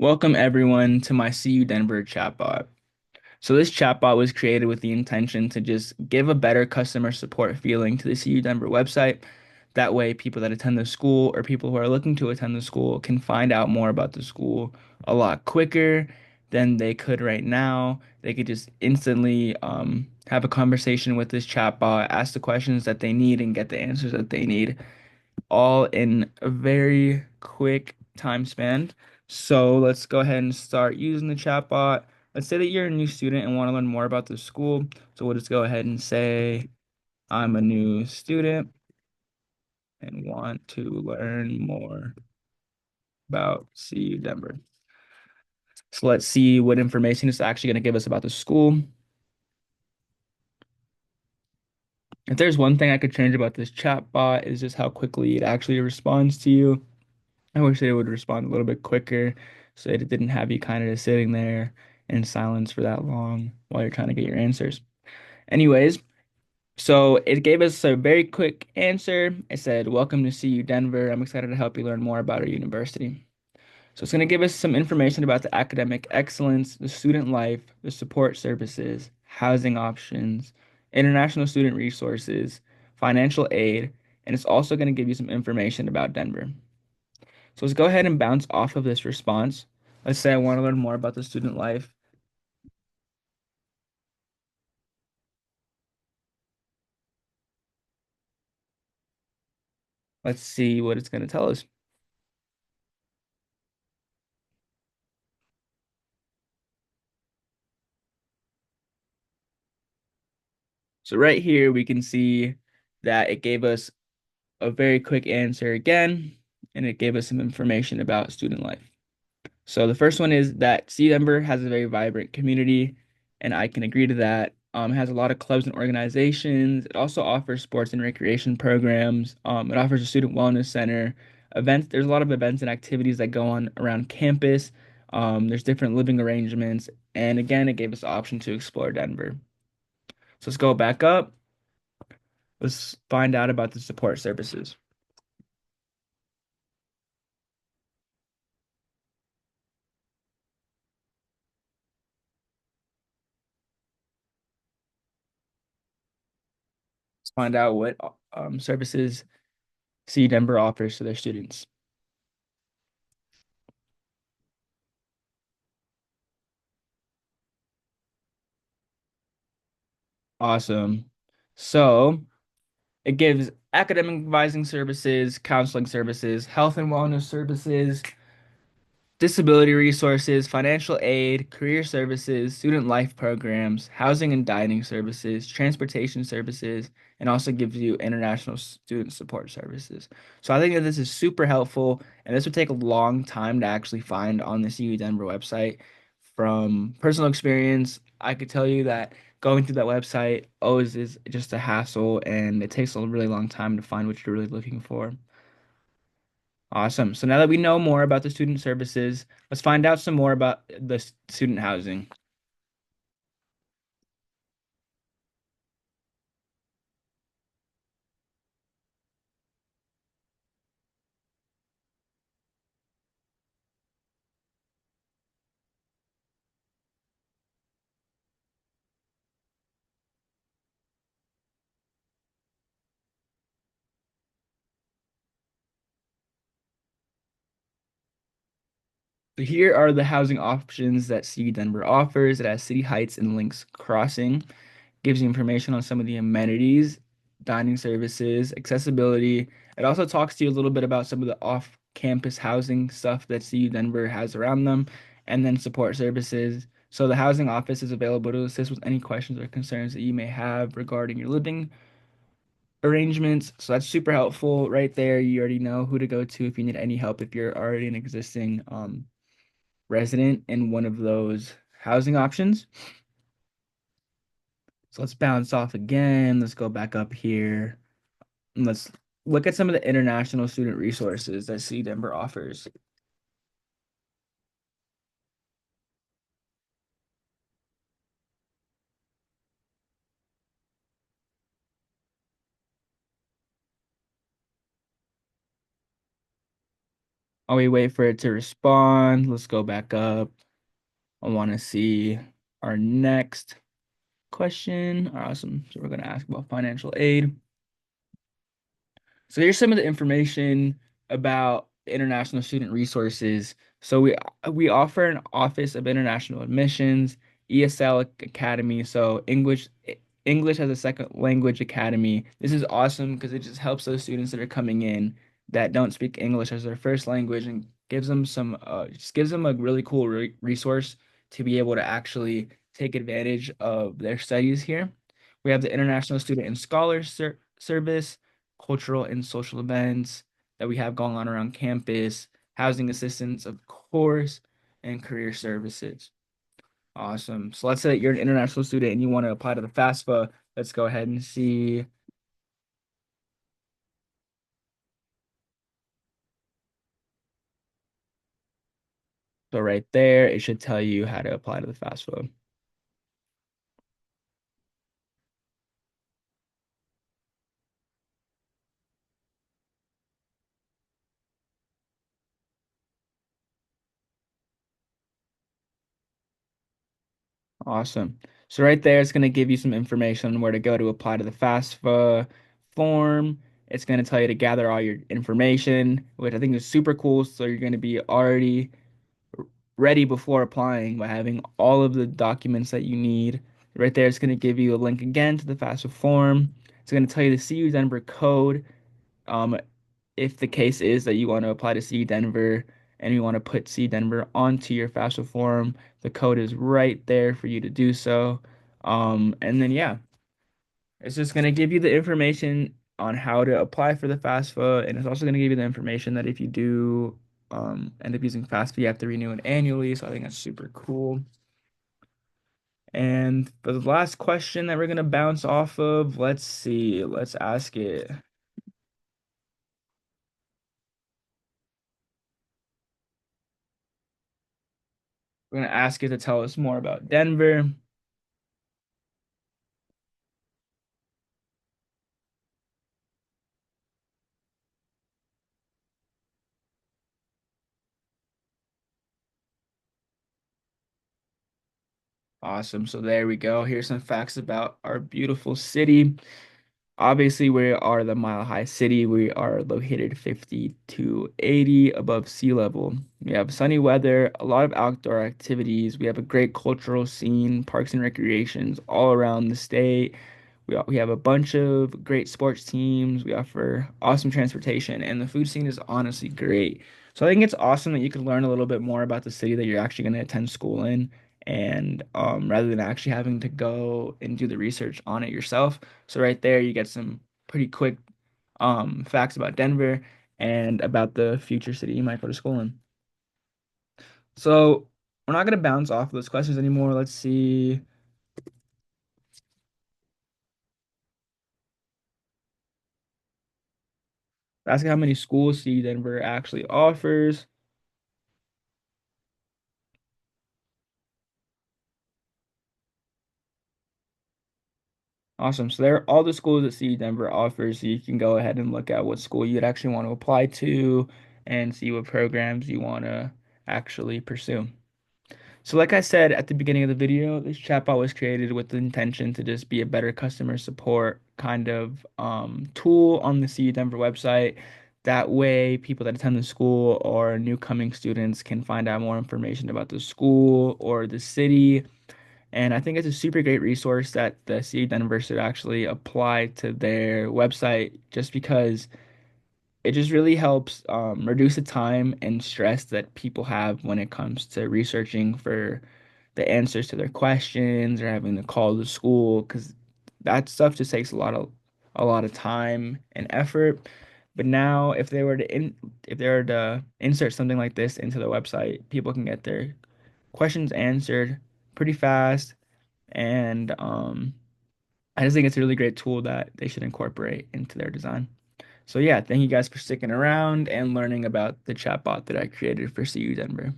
Welcome everyone to my CU Denver chatbot. So this chatbot was created with the intention to just give a better customer support feeling to the CU Denver website. That way, people that attend the school or people who are looking to attend the school can find out more about the school a lot quicker than they could right now. They could just instantly have a conversation with this chatbot, ask the questions that they need, and get the answers that they need all in a very quick time span. So let's go ahead and start using the chatbot. Let's say that you're a new student and want to learn more about the school. So we'll just go ahead and say, I'm a new student and want to learn more about CU Denver. So let's see what information it's actually going to give us about the school. If there's one thing I could change about this chatbot is just how quickly it actually responds to you. I wish they would respond a little bit quicker so that it didn't have you kind of just sitting there in silence for that long while you're trying to get your answers. Anyways, so it gave us a very quick answer. It said, "Welcome to CU Denver. I'm excited to help you learn more about our university." So it's going to give us some information about the academic excellence, the student life, the support services, housing options, international student resources, financial aid, and it's also going to give you some information about Denver. So let's go ahead and bounce off of this response. Let's say I want to learn more about the student life. Let's see what it's going to tell us. So right here, we can see that it gave us a very quick answer again, and it gave us some information about student life. So the first one is that C Denver has a very vibrant community, and I can agree to that. It has a lot of clubs and organizations. It also offers sports and recreation programs. It offers a student wellness center, events. There's a lot of events and activities that go on around campus. There's different living arrangements, and again, it gave us the option to explore Denver. So let's go back up. Let's find out about the support services. Let's find out what services C Denver offers to their students. Awesome. So it gives academic advising services, counseling services, health and wellness services, disability resources, financial aid, career services, student life programs, housing and dining services, transportation services, and also gives you international student support services. So I think that this is super helpful, and this would take a long time to actually find on the CU Denver website. From personal experience, I could tell you that going through that website always is just a hassle, and it takes a really long time to find what you're really looking for. Awesome. So now that we know more about the student services, let's find out some more about the student housing. So here are the housing options that City Denver offers. It has City Heights and Links Crossing. Gives you information on some of the amenities, dining services, accessibility. It also talks to you a little bit about some of the off-campus housing stuff that CU Denver has around them, and then support services. So the housing office is available to assist with any questions or concerns that you may have regarding your living arrangements. So that's super helpful right there. You already know who to go to if you need any help if you're already an existing resident in one of those housing options. So let's bounce off again. Let's go back up here. And let's look at some of the international student resources that C Denver offers. While we wait for it to respond, let's go back up. I want to see our next question. Awesome. So we're going to ask about financial aid. So here's some of the information about international student resources. So we offer an Office of International Admissions, ESL Academy, so English as a second language academy. This is awesome because it just helps those students that are coming in that don't speak English as their first language and gives them some just gives them a really cool resource to be able to actually take advantage of their studies here. We have the International Student and Scholar Service, cultural and social events that we have going on around campus, housing assistance, of course, and career services. Awesome. So let's say that you're an international student and you want to apply to the FAFSA. Let's go ahead and see. So right there, it should tell you how to apply to the FAFSA. Awesome. So right there, it's going to give you some information on where to go to apply to the FAFSA form. It's going to tell you to gather all your information, which I think is super cool. So you're going to be already ready before applying by having all of the documents that you need. Right there, it's going to give you a link again to the FAFSA form. It's going to tell you the CU Denver code. Um, if the case is that you want to apply to CU Denver and you want to put CU Denver onto your FAFSA form, the code is right there for you to do so. And then yeah, it's just going to give you the information on how to apply for the FAFSA, and it's also going to give you the information that if you do end up using FAFSA, you have to renew it annually. So I think that's super cool. And for the last question that we're going to bounce off of, let's see, let's ask it. We're going to ask it to tell us more about Denver. Awesome. So there we go. Here's some facts about our beautiful city. Obviously, we are the Mile High City. We are located 50 to 80 above sea level. We have sunny weather, a lot of outdoor activities. We have a great cultural scene, parks and recreations all around the state. We have a bunch of great sports teams. We offer awesome transportation, and the food scene is honestly great. So I think it's awesome that you can learn a little bit more about the city that you're actually going to attend school in, and rather than actually having to go and do the research on it yourself. So right there, you get some pretty quick facts about Denver and about the future city you might go to school in. So we're not going to bounce off those questions anymore. Let's see. Asking how many schools C Denver actually offers. Awesome. So there are all the schools that CU Denver offers. So you can go ahead and look at what school you'd actually want to apply to and see what programs you want to actually pursue. So like I said at the beginning of the video, this chatbot was created with the intention to just be a better customer support kind of tool on the CU Denver website. That way, people that attend the school or new coming students can find out more information about the school or the city, and I think it's a super great resource that the CU Denver should actually apply to their website just because it just really helps reduce the time and stress that people have when it comes to researching for the answers to their questions or having to call the school because that stuff just takes a lot of time and effort. But now if they were to insert something like this into the website, people can get their questions answered pretty fast, and I just think it's a really great tool that they should incorporate into their design. So yeah, thank you guys for sticking around and learning about the chatbot that I created for CU Denver.